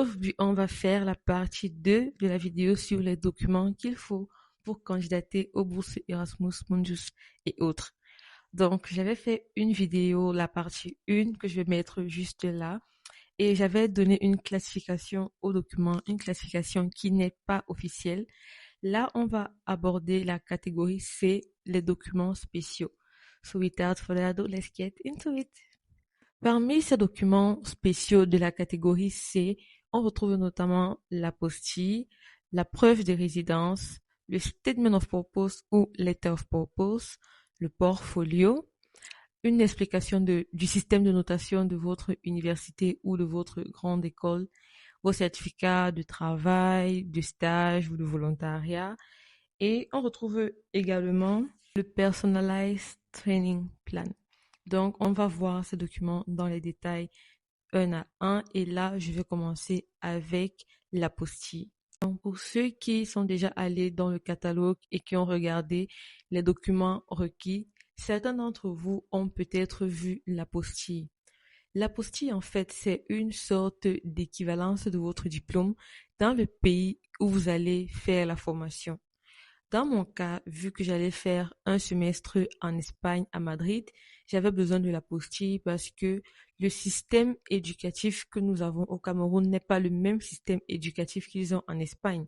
Aujourd'hui, on va faire la partie 2 de la vidéo sur les documents qu'il faut pour candidater aux bourses Erasmus Mundus et autres. Donc, j'avais fait une vidéo, la partie 1, que je vais mettre juste là, et j'avais donné une classification aux documents, une classification qui n'est pas officielle. Là, on va aborder la catégorie C, les documents spéciaux. So without further ado, let's get into it. Parmi ces documents spéciaux de la catégorie C, on retrouve notamment l'apostille, la preuve de résidence, le statement of purpose ou letter of purpose, le portfolio, une explication du système de notation de votre université ou de votre grande école, vos certificats de travail, de stage ou de volontariat. Et on retrouve également le Personalized Training Plan. Donc, on va voir ce document dans les détails un à un. Et là, je vais commencer avec l'apostille. Donc, pour ceux qui sont déjà allés dans le catalogue et qui ont regardé les documents requis, certains d'entre vous ont peut-être vu l'apostille. L'apostille, en fait, c'est une sorte d'équivalence de votre diplôme dans le pays où vous allez faire la formation. Dans mon cas, vu que j'allais faire un semestre en Espagne, à Madrid, j'avais besoin de l'apostille parce que le système éducatif que nous avons au Cameroun n'est pas le même système éducatif qu'ils ont en Espagne.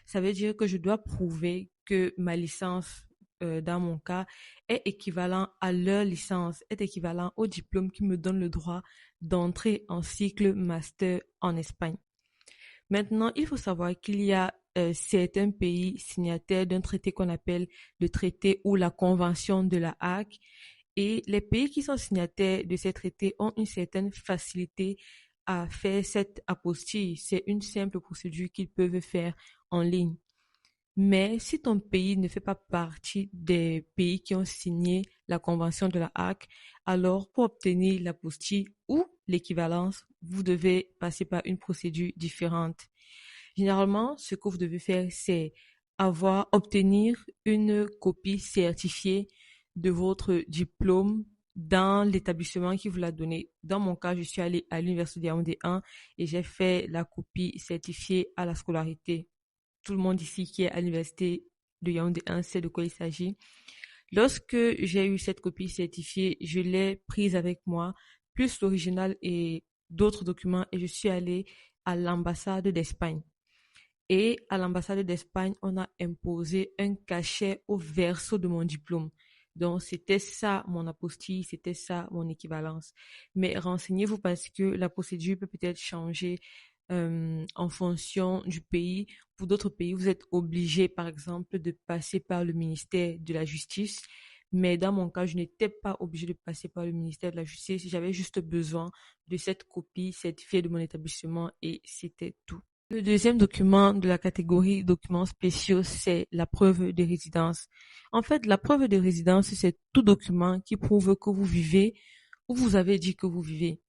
Ça veut dire que je dois prouver que ma licence, dans mon cas, est équivalent à leur licence, est équivalent au diplôme qui me donne le droit d'entrer en cycle master en Espagne. Maintenant, il faut savoir qu'il y a certains pays signataires d'un traité qu'on appelle le traité ou la convention de la Hague. Et les pays qui sont signataires de ces traités ont une certaine facilité à faire cette apostille. C'est une simple procédure qu'ils peuvent faire en ligne. Mais si ton pays ne fait pas partie des pays qui ont signé la convention de la Hague, alors pour obtenir l'apostille ou l'équivalence, vous devez passer par une procédure différente. Généralement, ce que vous devez faire, c'est obtenir une copie certifiée de votre diplôme dans l'établissement qui vous l'a donné. Dans mon cas, je suis allée à l'université de Yaoundé 1 et j'ai fait la copie certifiée à la scolarité. Tout le monde ici qui est à l'université de Yaoundé 1 sait de quoi il s'agit. Lorsque j'ai eu cette copie certifiée, je l'ai prise avec moi, plus l'original et d'autres documents, et je suis allée à l'ambassade d'Espagne. Et à l'ambassade d'Espagne, on a imposé un cachet au verso de mon diplôme. Donc, c'était ça mon apostille, c'était ça mon équivalence. Mais renseignez-vous parce que la procédure peut peut-être changer en fonction du pays. Pour d'autres pays, vous êtes obligé, par exemple, de passer par le ministère de la Justice. Mais dans mon cas, je n'étais pas obligée de passer par le ministère de la Justice. J'avais juste besoin de cette copie certifiée de mon établissement et c'était tout. Le deuxième document de la catégorie documents spéciaux, c'est la preuve de résidence. En fait, la preuve de résidence, c'est tout document qui prouve que vous vivez où vous avez dit que vous vivez.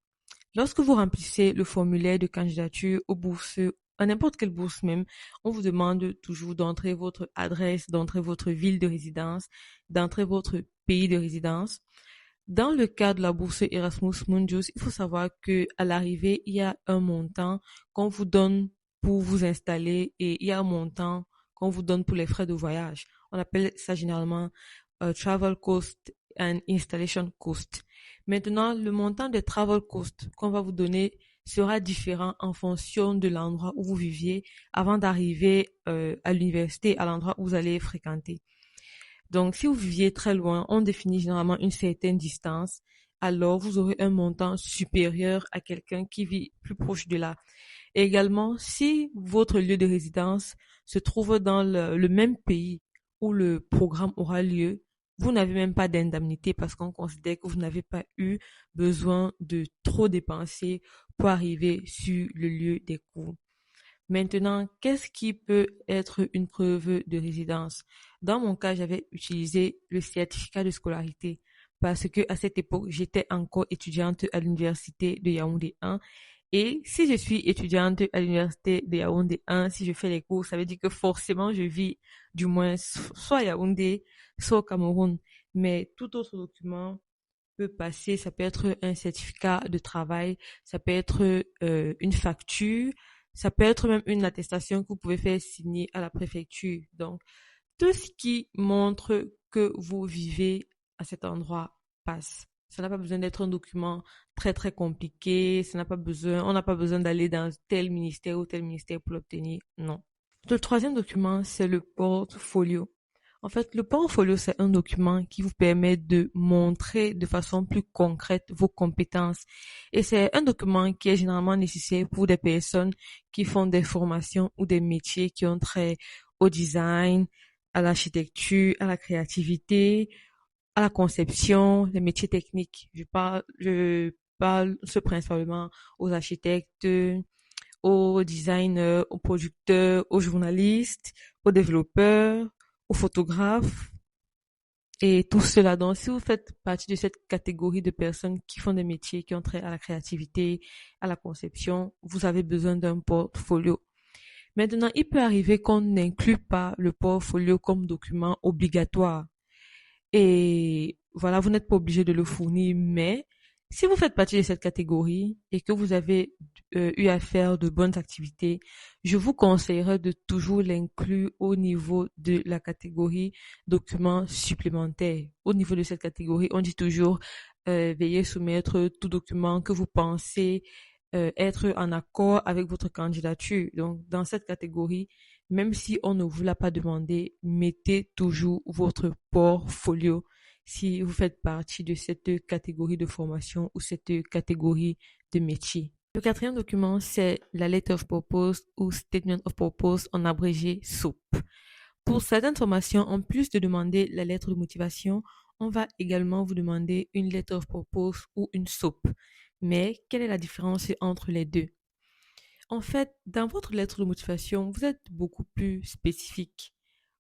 Lorsque vous remplissez le formulaire de candidature aux bourses, à n'importe quelle bourse même, on vous demande toujours d'entrer votre adresse, d'entrer votre ville de résidence, d'entrer votre pays de résidence. Dans le cas de la bourse Erasmus Mundus, il faut savoir que à l'arrivée, il y a un montant qu'on vous donne pour vous installer et il y a un montant qu'on vous donne pour les frais de voyage. On appelle ça généralement travel cost and installation cost. Maintenant, le montant des travel cost qu'on va vous donner sera différent en fonction de l'endroit où vous viviez avant d'arriver à l'université, à l'endroit où vous allez fréquenter. Donc, si vous viviez très loin, on définit généralement une certaine distance, alors vous aurez un montant supérieur à quelqu'un qui vit plus proche de là. Et également, si votre lieu de résidence se trouve dans le même pays où le programme aura lieu, vous n'avez même pas d'indemnité parce qu'on considère que vous n'avez pas eu besoin de trop dépenser pour arriver sur le lieu des cours. Maintenant, qu'est-ce qui peut être une preuve de résidence? Dans mon cas, j'avais utilisé le certificat de scolarité parce que à cette époque, j'étais encore étudiante à l'université de Yaoundé 1. Et si je suis étudiante à l'université de Yaoundé 1, si je fais les cours, ça veut dire que forcément, je vis du moins soit à Yaoundé, soit au Cameroun. Mais tout autre document peut passer, ça peut être un certificat de travail, ça peut être une facture, Ça peut être même une attestation que vous pouvez faire signer à la préfecture. Donc, tout ce qui montre que vous vivez à cet endroit passe. Ça n'a pas besoin d'être un document très très compliqué. On n'a pas besoin d'aller dans tel ministère ou tel ministère pour l'obtenir. Non. Le troisième document, c'est le portfolio. En fait, le portfolio, c'est un document qui vous permet de montrer de façon plus concrète vos compétences. Et c'est un document qui est généralement nécessaire pour des personnes qui font des formations ou des métiers qui ont trait au design, à l'architecture, à la créativité, à la conception, les métiers techniques. Je parle ce principalement aux architectes, aux designers, aux producteurs, aux journalistes, aux développeurs, aux photographes et tout cela. Donc, si vous faites partie de cette catégorie de personnes qui font des métiers qui ont trait à la créativité, à la conception, vous avez besoin d'un portfolio. Maintenant, il peut arriver qu'on n'inclue pas le portfolio comme document obligatoire. Et voilà, vous n'êtes pas obligé de le fournir, mais si vous faites partie de cette catégorie et que vous avez eu à faire de bonnes activités, je vous conseillerais de toujours l'inclure au niveau de la catégorie documents supplémentaires. Au niveau de cette catégorie, on dit toujours veuillez soumettre tout document que vous pensez être en accord avec votre candidature. Donc, dans cette catégorie, même si on ne vous l'a pas demandé, mettez toujours votre portfolio si vous faites partie de cette catégorie de formation ou cette catégorie de métier. Le quatrième document, c'est la Letter of Purpose ou Statement of Purpose en abrégé SOP. Pour certaines formations, en plus de demander la lettre de motivation, on va également vous demander une Letter of Purpose ou une SOP. Mais quelle est la différence entre les deux? En fait, dans votre lettre de motivation, vous êtes beaucoup plus spécifique.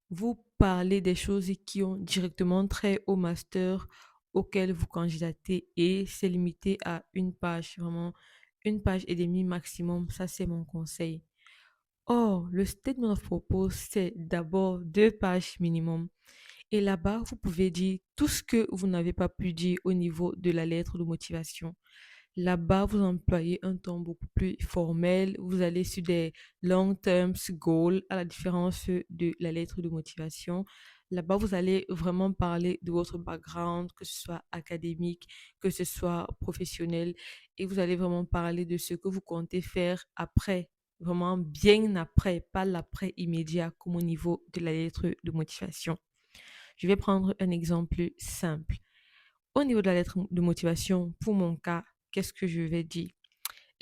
Vous parlez des choses qui ont directement trait au master auquel vous candidatez et c'est limité à une page, vraiment une page et demie maximum. Ça, c'est mon conseil. Or, le statement of purpose, c'est d'abord 2 pages minimum. Et là-bas, vous pouvez dire tout ce que vous n'avez pas pu dire au niveau de la lettre de motivation. Là-bas, vous employez un ton beaucoup plus formel. Vous allez sur des long-term goals, à la différence de la lettre de motivation. Là-bas, vous allez vraiment parler de votre background, que ce soit académique, que ce soit professionnel. Et vous allez vraiment parler de ce que vous comptez faire après, vraiment bien après, pas l'après immédiat comme au niveau de la lettre de motivation. Je vais prendre un exemple simple. Au niveau de la lettre de motivation, pour mon cas, qu'est-ce que je vais dire?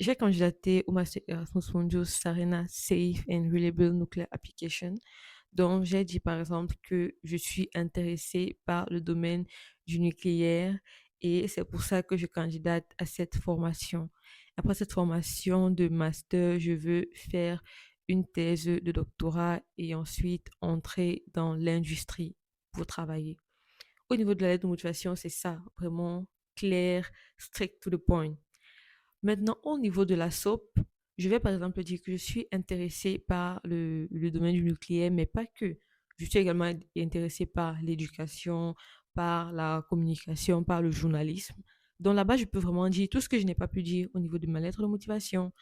J'ai candidaté au Master Erasmus Mundus Sarena Safe and Reliable Nuclear Application. Donc, j'ai dit par exemple que je suis intéressée par le domaine du nucléaire et c'est pour ça que je candidate à cette formation. Après cette formation de master, je veux faire une thèse de doctorat et ensuite entrer dans l'industrie pour travailler. Au niveau de la lettre de motivation, c'est ça, vraiment clair, strict to the point. Maintenant, au niveau de la SOP, je vais par exemple dire que je suis intéressée par le domaine du nucléaire, mais pas que. Je suis également intéressée par l'éducation, par la communication, par le journalisme. Donc là-bas, je peux vraiment dire tout ce que je n'ai pas pu dire au niveau de ma lettre de motivation.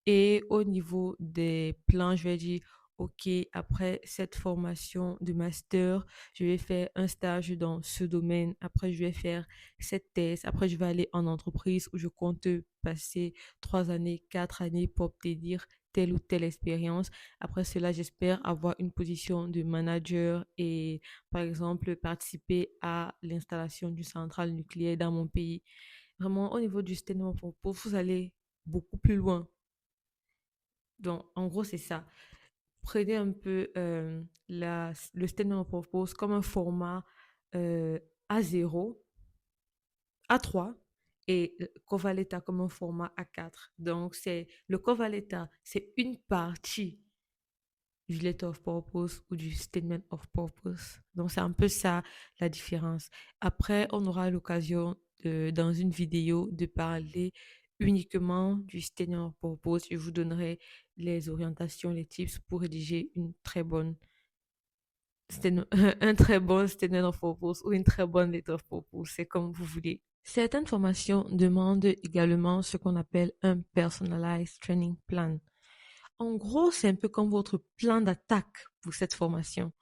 Et au niveau des plans, je vais dire, OK, après cette formation de master, je vais faire un stage dans ce domaine. Après, je vais faire cette thèse. Après, je vais aller en entreprise où je compte passer 3 années, 4 années pour obtenir telle ou telle expérience. Après cela, j'espère avoir une position de manager et, par exemple, participer à l'installation d'une centrale nucléaire dans mon pays. Vraiment, au niveau du statement pour vous allez beaucoup plus loin. Donc, en gros, c'est ça. Prenez un peu le statement of purpose comme un format A0, A3 et le cover letter comme un format A4. Donc, c'est le cover letter, c'est une partie du letter of purpose ou du statement of purpose. Donc, c'est un peu ça la différence. Après, on aura l'occasion dans une vidéo de parler uniquement du statement of purpose. Je vous donnerai les orientations, les tips pour rédiger une très bonne un très bon statement of purpose ou une très bonne letter of purpose. C'est comme vous voulez. Certaines formations demandent également ce qu'on appelle un personalized training plan. En gros, c'est un peu comme votre plan d'attaque pour cette formation.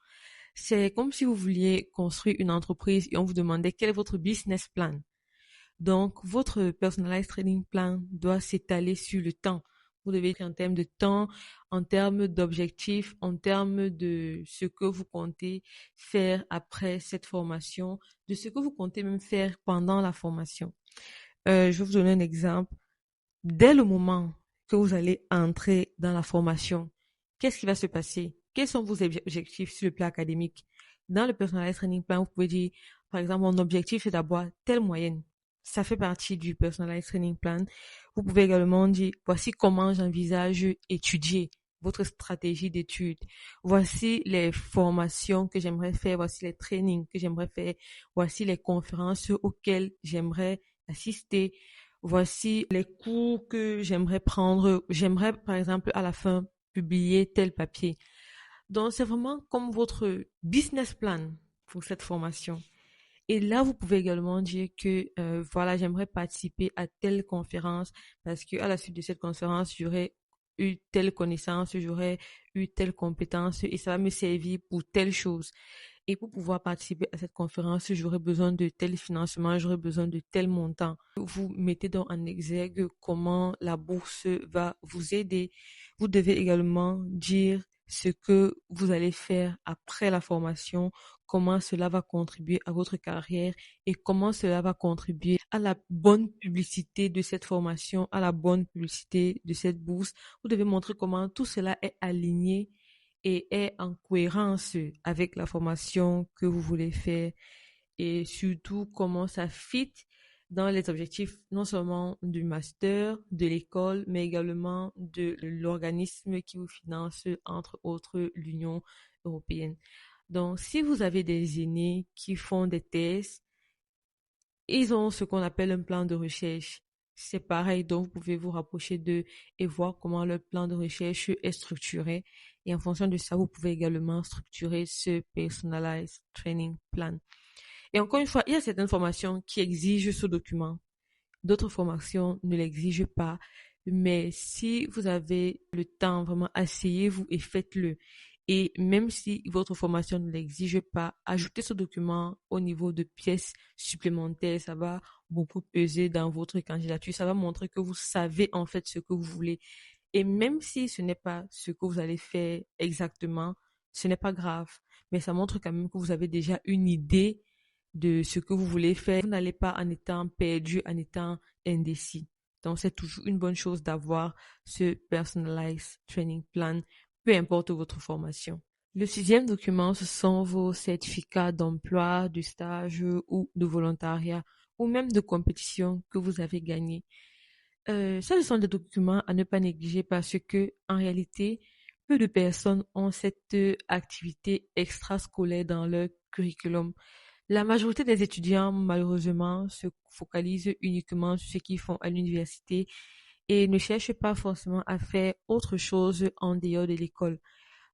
C'est comme si vous vouliez construire une entreprise et on vous demandait quel est votre business plan. Donc, votre personalized training plan doit s'étaler sur le temps. Vous devez être en termes de temps, en termes d'objectifs, en termes de ce que vous comptez faire après cette formation, de ce que vous comptez même faire pendant la formation. Je vais vous donner un exemple. Dès le moment que vous allez entrer dans la formation, qu'est-ce qui va se passer? Quels sont vos objectifs sur le plan académique? Dans le personalized training plan, vous pouvez dire, par exemple, mon objectif est d'avoir telle moyenne. Ça fait partie du personalized training plan. Vous pouvez également dire, voici comment j'envisage étudier votre stratégie d'étude. Voici les formations que j'aimerais faire. Voici les trainings que j'aimerais faire. Voici les conférences auxquelles j'aimerais assister. Voici les cours que j'aimerais prendre. J'aimerais, par exemple, à la fin, publier tel papier. Donc, c'est vraiment comme votre business plan pour cette formation. Et là, vous pouvez également dire que, voilà, j'aimerais participer à telle conférence parce que à la suite de cette conférence, j'aurais eu telle connaissance, j'aurais eu telle compétence et ça va me servir pour telle chose. Et pour pouvoir participer à cette conférence, j'aurais besoin de tel financement, j'aurais besoin de tel montant. Vous mettez donc en exergue comment la bourse va vous aider. Vous devez également dire ce que vous allez faire après la formation, comment cela va contribuer à votre carrière et comment cela va contribuer à la bonne publicité de cette formation, à la bonne publicité de cette bourse. Vous devez montrer comment tout cela est aligné et est en cohérence avec la formation que vous voulez faire et surtout comment ça fit dans les objectifs non seulement du master, de l'école, mais également de l'organisme qui vous finance, entre autres l'Union européenne. Donc, si vous avez des aînés qui font des thèses, ils ont ce qu'on appelle un plan de recherche. C'est pareil, donc vous pouvez vous rapprocher d'eux et voir comment leur plan de recherche est structuré. Et en fonction de ça, vous pouvez également structurer ce personalized training plan. Et encore une fois, il y a certaines formations qui exigent ce document. D'autres formations ne l'exigent pas. Mais si vous avez le temps, vraiment, asseyez-vous et faites-le. Et même si votre formation ne l'exige pas, ajoutez ce document au niveau de pièces supplémentaires. Ça va beaucoup peser dans votre candidature. Ça va montrer que vous savez en fait ce que vous voulez. Et même si ce n'est pas ce que vous allez faire exactement, ce n'est pas grave. Mais ça montre quand même que vous avez déjà une idée de ce que vous voulez faire. Vous n'allez pas en étant perdu, en étant indécis. Donc, c'est toujours une bonne chose d'avoir ce personalized training plan, peu importe votre formation. Le sixième document, ce sont vos certificats d'emploi, de stage ou de volontariat ou même de compétition que vous avez gagné. Ça, ce sont des documents à ne pas négliger parce que, en réalité, peu de personnes ont cette activité extrascolaire dans leur curriculum. La majorité des étudiants, malheureusement, se focalisent uniquement sur ce qu'ils font à l'université et ne cherchent pas forcément à faire autre chose en dehors de l'école.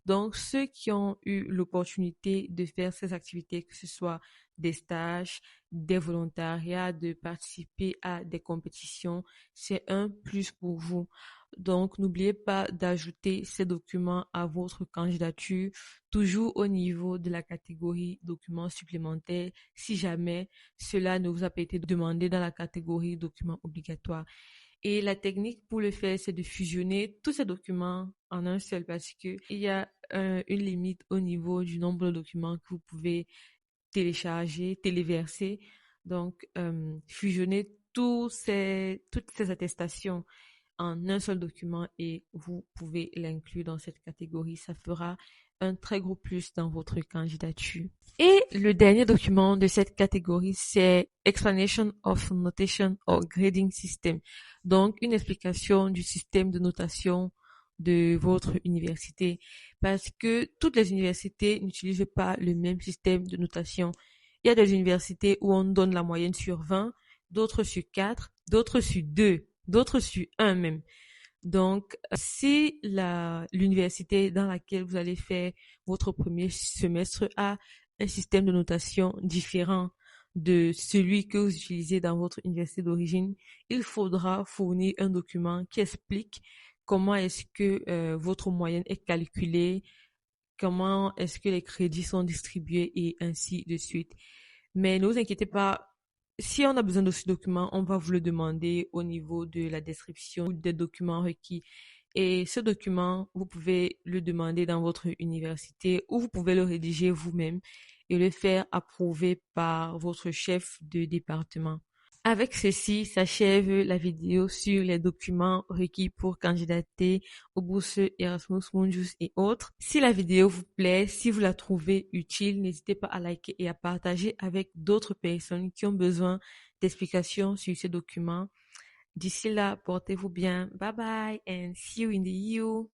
Donc, ceux qui ont eu l'opportunité de faire ces activités, que ce soit des stages, des volontariats, de participer à des compétitions, c'est un plus pour vous. Donc, n'oubliez pas d'ajouter ces documents à votre candidature, toujours au niveau de la catégorie documents supplémentaires, si jamais cela ne vous a pas été demandé dans la catégorie documents obligatoires. Et la technique pour le faire, c'est de fusionner tous ces documents en un seul parce que il y a une limite au niveau du nombre de documents que vous pouvez télécharger, téléverser. Donc, fusionner toutes ces attestations en un seul document et vous pouvez l'inclure dans cette catégorie. Ça fera un très gros plus dans votre candidature. Et le dernier document de cette catégorie, c'est Explanation of Notation or Grading System. Donc, une explication du système de notation de votre université. Parce que toutes les universités n'utilisent pas le même système de notation. Il y a des universités où on donne la moyenne sur 20, d'autres sur 4, d'autres sur 2, d'autres sur 1 même. Donc, si l'université dans laquelle vous allez faire votre premier semestre a un système de notation différent de celui que vous utilisez dans votre université d'origine, il faudra fournir un document qui explique comment est-ce que votre moyenne est calculée, comment est-ce que les crédits sont distribués et ainsi de suite. Mais ne vous inquiétez pas, si on a besoin de ce document, on va vous le demander au niveau de la description des documents requis. Et ce document, vous pouvez le demander dans votre université ou vous pouvez le rédiger vous-même et le faire approuver par votre chef de département. Avec ceci s'achève la vidéo sur les documents requis pour candidater aux bourses Erasmus Mundus et autres. Si la vidéo vous plaît, si vous la trouvez utile, n'hésitez pas à liker et à partager avec d'autres personnes qui ont besoin d'explications sur ces documents. D'ici là, portez-vous bien. Bye bye and see you in the EU.